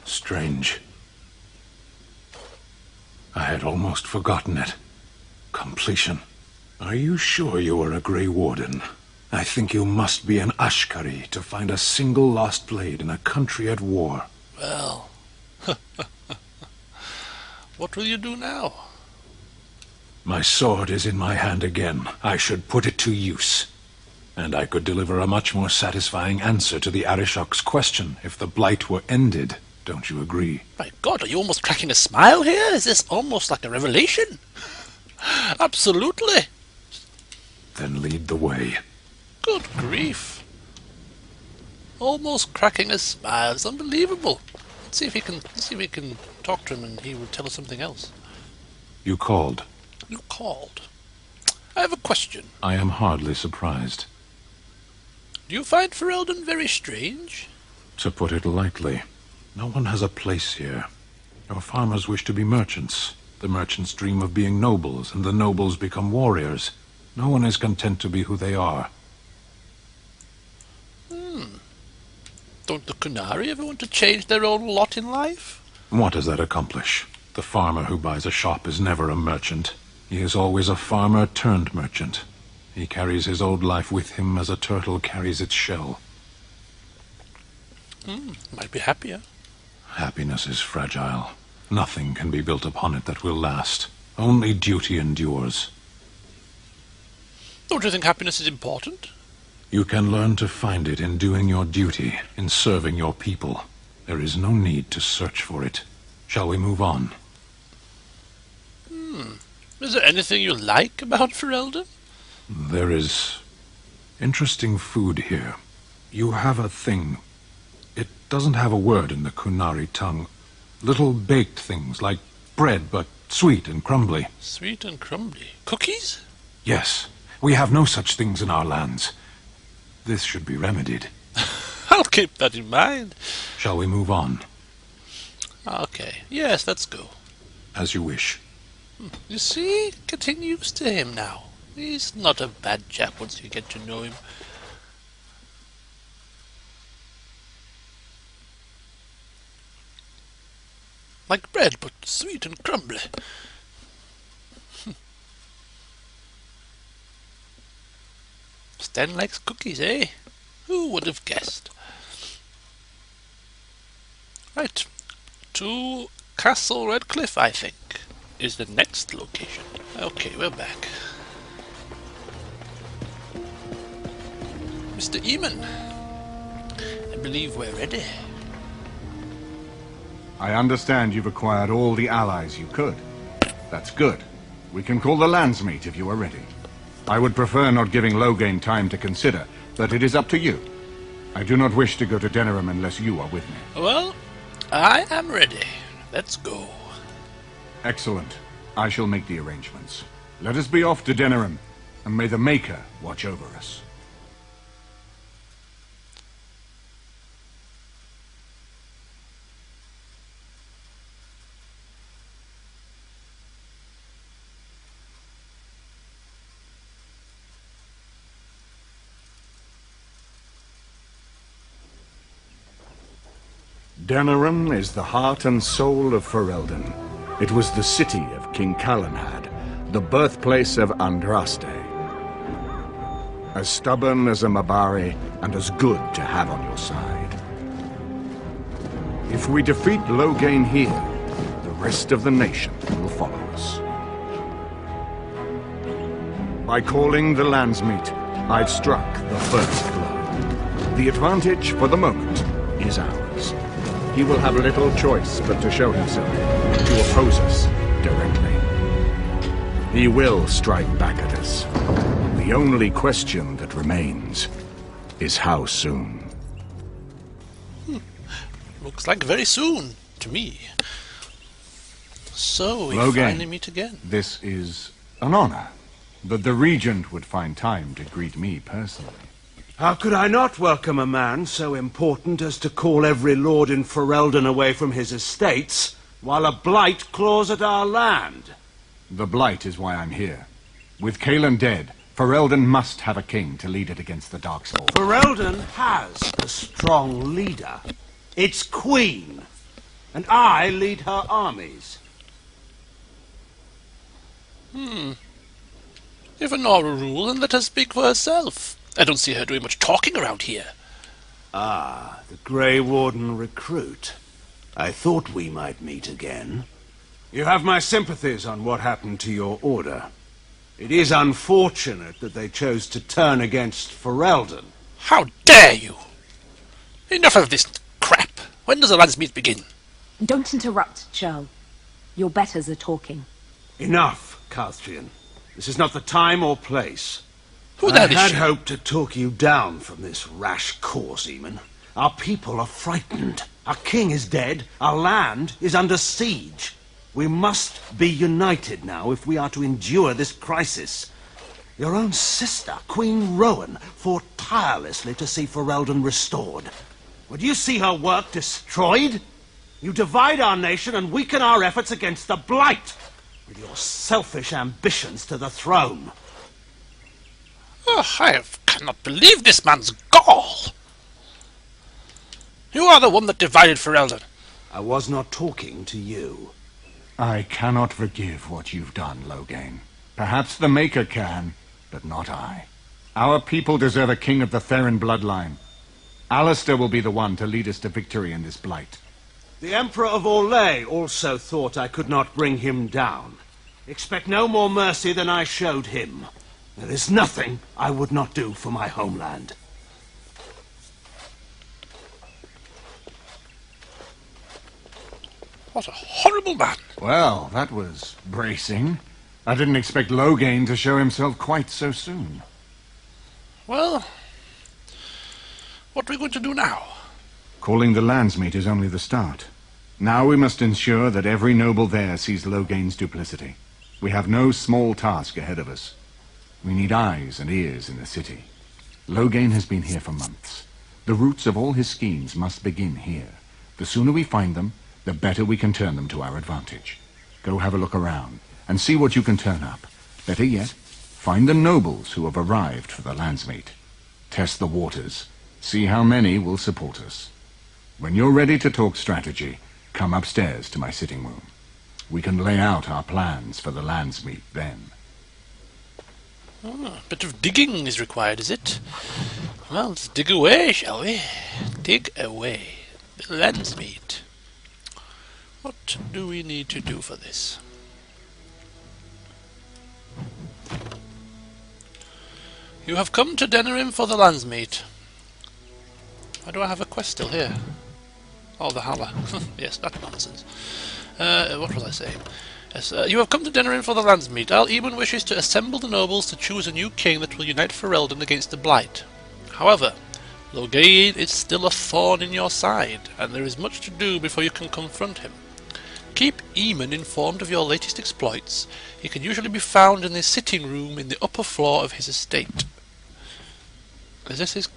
Strange. I had almost forgotten it. Completion. Are you sure you are a Grey Warden? I think you must be an Ashkari to find a single lost blade in a country at war. Well, what will you do now? My sword is in my hand again. I should put it to use. And I could deliver a much more satisfying answer to the Arishok's question if the Blight were ended. Don't you agree? My God, are you almost cracking a smile here? Is this almost like a revelation? Absolutely. Then lead the way. Good grief. Almost cracking a smile. It's unbelievable. Let's see if we can talk to him and he will tell us something else. You called. You called. I have a question. I am hardly surprised. Do you find Ferelden very strange? To put it lightly, no one has a place here. Our farmers wish to be merchants. The merchants dream of being nobles, and the nobles become warriors. No one is content to be who they are. Don't the Qunari ever want to change their own lot in life? What does that accomplish? The farmer who buys a shop is never a merchant. He is always a farmer turned merchant. He carries his old life with him as a turtle carries its shell. Might be happier. Happiness is fragile. Nothing can be built upon it that will last. Only duty endures. Don't you think happiness is important? You can learn to find it in doing your duty, in serving your people. There is no need to search for it. Shall we move on? Is there anything you like about Ferelden? There is interesting food here. You have a thing. It doesn't have a word in the Qunari tongue. Little baked things like bread, but sweet and crumbly. Sweet and crumbly. Cookies? Yes, we have no such things in our lands. This should be remedied. I'll keep that in mind. Shall we move on? Okay. Yes, let's go. As you wish. You see? Getting used to him now. He's not a bad chap once you get to know him. Like bread, but sweet and crumbly. Stan likes cookies, eh? Who would have guessed? Right. To Castle Redcliffe, I think, is the next location. Okay, we're back. Mr. Eamon, I believe we're ready. I understand you've acquired all the allies you could. That's good. We can call the Landsmeet if you are ready. I would prefer not giving Loghain time to consider, but it is up to you. I do not wish to go to Denerim unless you are with me. Well, I am ready. Let's go. Excellent. I shall make the arrangements. Let us be off to Denerim, and may the Maker watch over us. Denerim is the heart and soul of Ferelden. It was the city of King Calenhad, the birthplace of Andraste. As stubborn as a Mabari, and as good to have on your side. If we defeat Loghain here, the rest of the nation will follow us. By calling the Landsmeet, I've struck the first blow. The advantage, for the moment, is ours. He will have little choice but to show himself, to oppose us directly. He will strike back at us. The only question that remains is how soon. Looks like very soon, to me. So, we Loghain, finally meet again. This is an honor, but the Regent would find time to greet me personally. How could I not welcome a man so important as to call every lord in Ferelden away from his estates, while a blight claws at our land? The Blight is why I'm here. With Cailan dead, Ferelden must have a king to lead it against the Darkspawn. Ferelden has a strong leader. Its queen. and I lead her armies. If Nora rule, then let her speak for herself. I don't see her doing much talking around here. Ah, the Grey Warden recruit. I thought we might meet again. You have my sympathies on what happened to your order. It is unfortunate that they chose to turn against Ferelden. How dare you! Enough of this crap. When does the Lands Meet begin? Don't interrupt, Churl. Your betters are talking. Enough, Calthrian. This is not the time or place. Who the hell I is had she? hoped to talk you down from this rash course, Eamon. Our people are frightened. Our king is dead. Our land is under siege. We must be united now if we are to endure this crisis. Your own sister, Queen Rowan, fought tirelessly to see Ferelden restored. Would you see her work destroyed? You divide our nation and weaken our efforts against the Blight, with your selfish ambitions to the throne. Oh, I cannot believe this man's gall! You are the one that divided Ferelden. I was not talking to you. I cannot forgive what you've done, Loghain. Perhaps the Maker can, but not I. Our people deserve a king of the Therin bloodline. Alistair will be the one to lead us to victory in this blight. The Emperor of Orlais also thought I could not bring him down. Expect no more mercy than I showed him. There is nothing I would not do for my homeland. What a horrible man! Well, that was bracing. I didn't expect Loghain to show himself quite so soon. Well, what are we going to do now? Calling the Landsmeet is only the start. Now we must ensure that every noble there sees Loghain's duplicity. We have no small task ahead of us. We need eyes and ears in the city. Loghain has been here for months. The roots of all his schemes must begin here. The sooner we find them, the better we can turn them to our advantage. Go have a look around, and see what you can turn up. Better yet, find the nobles who have arrived for the Landsmeet. Test the waters. See how many will support us. When you're ready to talk strategy, come upstairs to my sitting room. We can lay out our plans for the Landsmeet then. A bit of digging is required, is it? Well, let's dig away, shall we? Dig away. The Landsmeet. What do we need to do for this? You have come to Denerim for the Landsmeet. Why do I have a quest still here? Oh, the Halla. Yes, that's nonsense. What was I saying? Yes, you have come to Denerim for the Landsmeet. Al Eamon wishes to assemble the nobles to choose a new king that will unite Ferelden against the Blight. However, Loghain is still a thorn in your side, and there is much to do before you can confront him. Keep Eamon informed of your latest exploits. He can usually be found in the sitting room in the upper floor of his estate. Is this his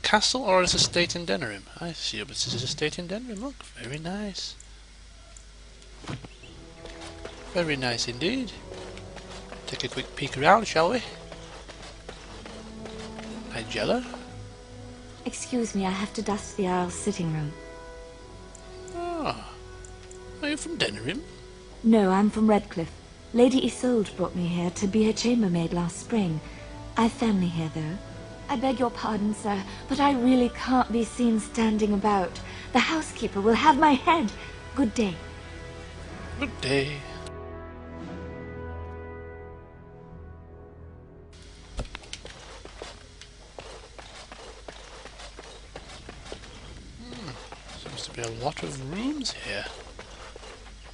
castle or his estate in Denerim? I see, but this is his estate in Denerim. Look, very nice. Very nice indeed. Take a quick peek around, shall we? Nigella? Excuse me, I have to dust the Isle's sitting room. Ah. Are you from Denerim? No, I'm from Redcliffe. Lady Isolde brought me here to be her chambermaid last spring. I've family here, though. I beg your pardon, sir, but I really can't be seen standing about. The housekeeper will have my head. Good day. Good day. Seems to be a lot of rooms here.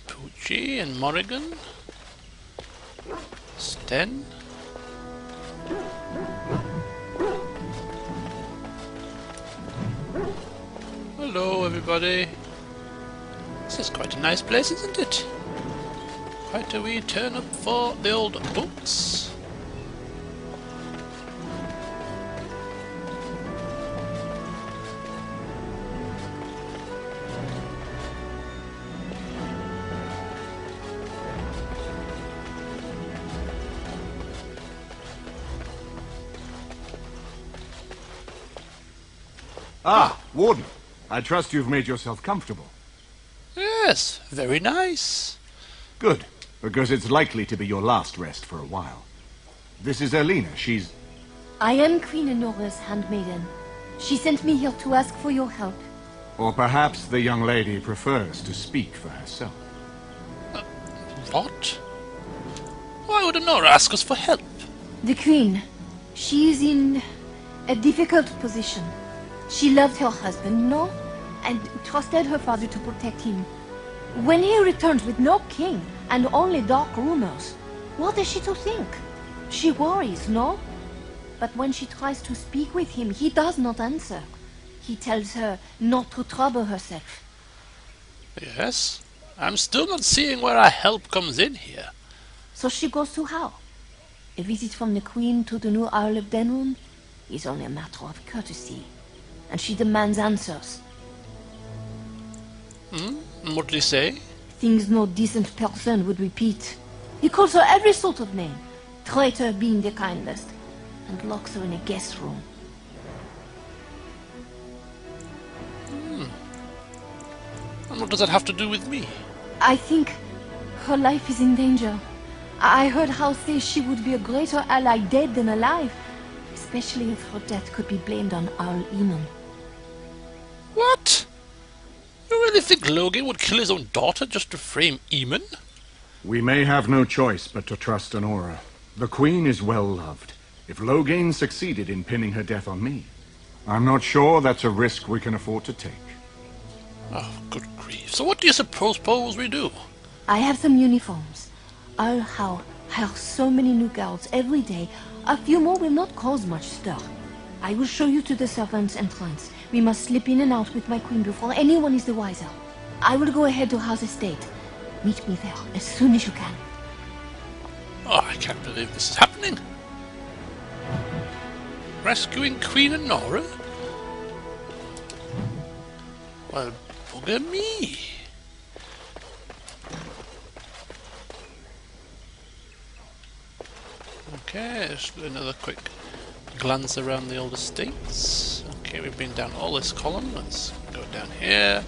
Poochie and Morrigan. Sten. Hello, everybody. This is quite a nice place, isn't it? Quite a wee turn up for the old books. Ah, Warden. I trust you've made yourself comfortable. Yes, very nice. Good, because it's likely to be your last rest for a while. This is Erlina. She's... I am Queen Enora's handmaiden. She sent me here to ask for your help. Or perhaps the young lady prefers to speak for herself. What? Why would Enora ask us for help? The Queen, she is in a difficult position. She loved her husband, no? And trusted her father to protect him. When he returns with no king and only dark rumors, what is she to think? She worries, no? But when she tries to speak with him, he does not answer. He tells her not to trouble herself. Yes. I'm still not seeing where our help comes in here. So she goes to how? A visit from the Queen to the new Isle of Denrun is only a matter of courtesy. And she demands answers. And what did he say? Things no decent person would repeat. He calls her every sort of name, traitor being the kindest, and locks her in a guest room. And what does that have to do with me? I think her life is in danger. I heard House say she would be a greater ally dead than alive, especially if her death could be blamed on Arl Eamon. What? You really think Loghain would kill his own daughter just to frame Eamon? We may have no choice but to trust Enora. The Queen is well loved. If Loghain succeeded in pinning her death on me, I'm not sure that's a risk we can afford to take. Oh, good grief. So what do you suppose we do? I have some uniforms. I'll hire so many new guards every day. A few more will not cause much stir. I will show you to the servants' entrance. We must slip in and out with my queen before anyone is the wiser. I will go ahead to House Estate. Meet me there as soon as you can. Oh, I can't believe this is happening. Rescuing Queen Enora? Well, bugger me. Okay, just another quick glance around the old estates. Okay, we've been down all this column. Let's go down here.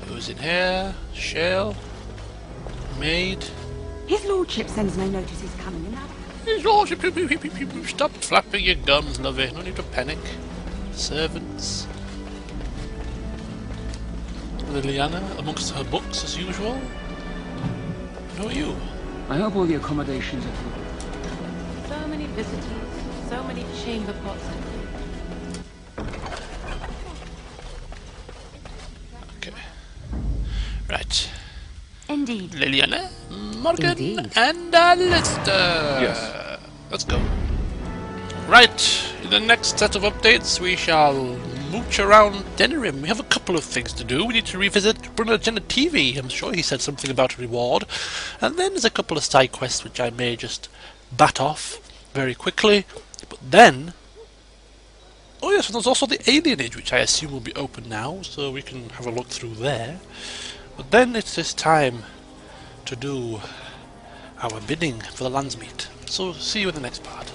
Who's in here? Shale. Maid. His lordship sends no notices coming in that. His lordship, stop flapping your gums, lovey. No need to panic. Servants. Liliana amongst her books as usual. And who are you? I hope all the accommodations are full. So many visitors, so many chamber pots. Okay. Right. Indeed. Liliana, Morgan, Indeed. and Alistair. Yes. Let's go. Right. In the next set of updates, we shall mooch around Denerim. We have a couple of things to do. We need to revisit Bruno Genetivi. I'm sure he said something about a reward. And then there's a couple of side quests which I may just bat off very quickly. But then... oh yes, and there's also the Alienage, which I assume will be open now, so we can have a look through there. But then it's this time to do our bidding for the Landsmeet. So see you in the next part.